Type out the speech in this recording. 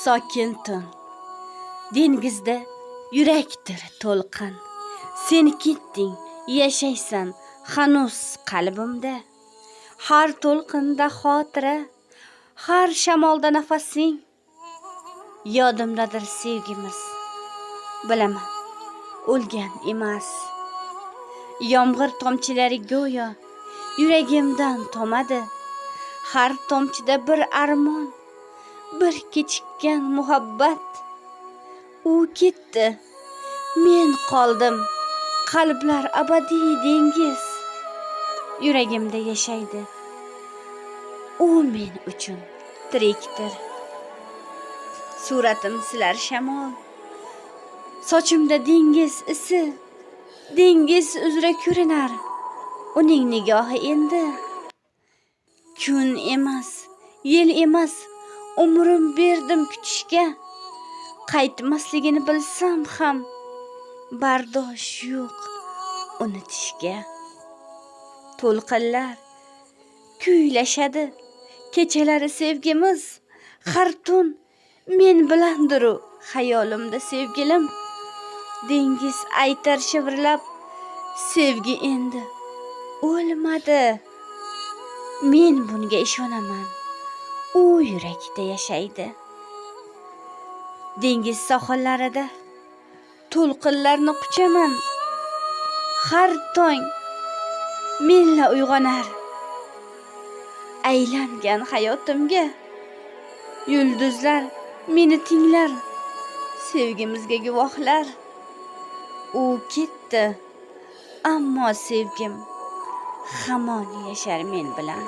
Sokin tun, dengizda yurakdir to'lqin. Sen ketding, yashaysan hanuz qalbimda. Har to'lqinda xotira, har shamolda nafasing. Yodimdadir sevgimiz, bilaman, o'lgan emas. Yomg'ir tomchilari go'yo yuragimdan tomadi. Har tomchida bir armon, bir kechikkan muhabbat. U ketdi, men qoldim, qalblar abadiy dengiz. Yuragimda yashaydi, u men uchun tirikdir. Suratim silar shamol, sochimda dengiz isi. Dengiz uzra ko'rinar uning nigohi endi. Kun emas, yil emas, umrim berdim kutishga. Qaytmasligini bilsam ham bardosh yo'q unutishga. To'lqinlar kuylashadi, kechalari sevgimiz. Har tun men bilandir u xayolimda sevgilim. Dengiz aytar shivirlab, sevgi endi o'lmadi. Men bunga ishonaman, u yurakda yashaydi. Dengiz sohillarida to'lqinlarni quchaman. Har tong menla uyg'onar. Aylangan hayotimga yulduzlar meni tinglar. Sevgimizga guvohlar. U ketdi, ammo sevgim hamon yashar men bilan.